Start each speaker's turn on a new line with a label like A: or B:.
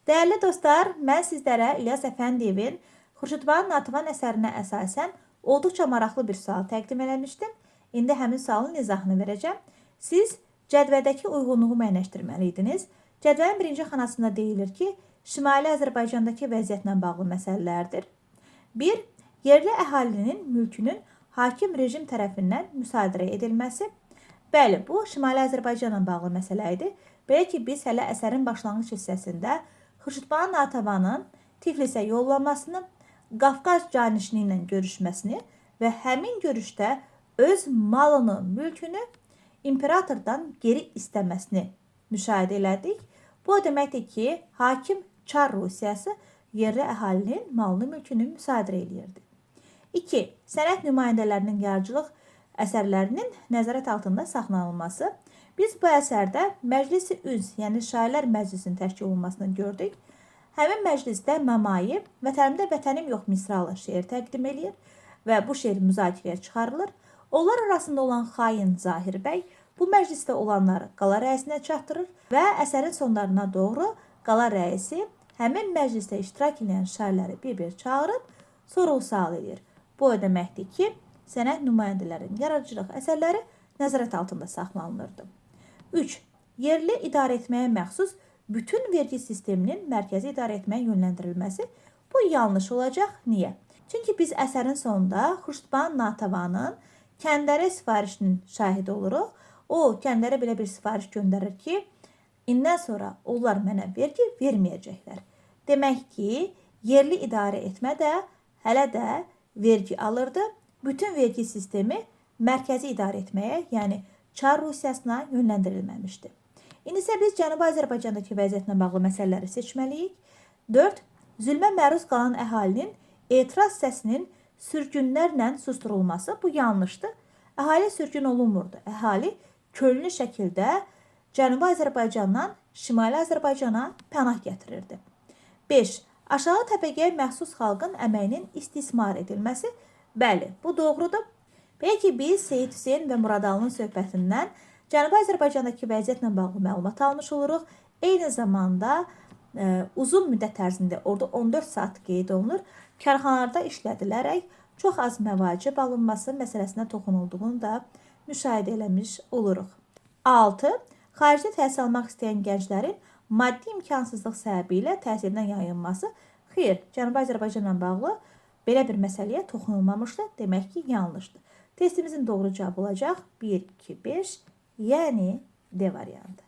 A: Değerli dostlar, mən sizlərə İlyas Əfəndiyevin Xurşudbanu Natəvan əsərinə əsasən olduqca maraqlı bir sual təqdim eləmişdim. İndi həmin sualın izahını verəcəm. Siz cədvəldəki uyğunluğu müəyyənləşdirməliydiniz. Cədvəlin birinci xanasında deyilir ki, Şimali Azərbaycandakı vəziyyətlə bağlı məsələlərdir. 1. Yerli əhalinin mülkünün hakim rejim tərəfindən müsadirə edilməsi. Bəli, bu Şimali Azərbaycanla bağlı məsələ idi. Belə ki, biz hələ əsərin başlanğıc hissəsində Xurşudbanu Natəvanın Tiflisə yollanmasını, Qafqaz canişini ilə görüşməsini və həmin görüşdə öz malını, mülkünü imperatordan geri istəməsini müşahidə elədik. Bu o deməkdir ki, hakim Çar Rusiyası yerli əhalinin malını, mülkünü müsadirə edirdi. 2. Sənət nümayəndələrinin yaradıcılıq əsərlərinin nəzarət altında saxlanılması. Biz bu əsərdə Məclis-i Üz, yəni Şairlər Məclisinin təşkil olunmasını gördük. Həmin məclisdə Məmayi "Vətənimdə vətənim yox" misralı şeir təqdim edir və bu şeir müzakirəyə çıxarılır. Onlar arasında olan xain Zahir bəy bu məclisdə olanları qala rəisinə çatdırır və əsərin sonlarına doğru qala rəisi həmin məclisdə iştirak edən şairləri bir-bir çağırıb sorğu-sual edir. Bu o deməkdir ki, sənət nümayəndələrinin yaradıcılıq əsərləri nəzarət altında saxlanılırdı. 3. Yerli idarə etməyə məxsus bütün vergi sisteminin mərkəzi idarə etməyə yönləndirilməsi. Bu yanlış olacaq. Niyə? Çünki biz əsərin sonunda Xurşudbanu Natəvanın kəndlərə sifarişinin şahidi oluruq. O, kəndlərə belə bir sifariş göndərir ki, indən sonra onlar mənə vergi verməyəcəklər. Demək ki, yerli idarə etmə də hələ də vergi alırdı. Bütün vergi sistemi mərkəzi idarə etməyə, yəni Çar Rusiyasına yönləndirilməmişdi. İndi isə biz Cənubi Azərbaycandakı vəziyyətlə bağlı məsələləri seçməliyik. 4. Zülmə məruz qalan əhalinin etiraz səsinin sürgünlərlə susturulması. Bu yanlışdır. Əhali sürgün olunmurdu. Əhali könüllü şəkildə Cənubi Azərbaycandan Şimali Azərbaycana pənah gətirirdi. 5. Aşağı təbəqəyə məxsus xalqın əməyinin istismar edilməsi. Bəli, bu doğrudur. Belə ki, biz Seyid Hüseyn və Muradalının söhbətindən Cənubi Azərbaycandakı vəziyyətlə bağlı məlumat almış oluruq. Eyni zamanda uzun müddət ərzində, orada 14 saat qeyd olunur, karxanalarda işlədilərək çox az məvacib alınması məsələsinə toxunulduğunu da müşahidə eləmiş oluruq. 6. Xaricdə təhsil almaq istəyən gənclərin maddi imkansızlıq səbəbi ilə təhsildən yayınması. Xeyr, Cənubi Azərbaycanla bağlı belə bir məsələyə toxunulmamışdır. Demək ki, yanlışdır. Testimizin doğru cavabı olacaq 1, 2, 5, yəni D variantı.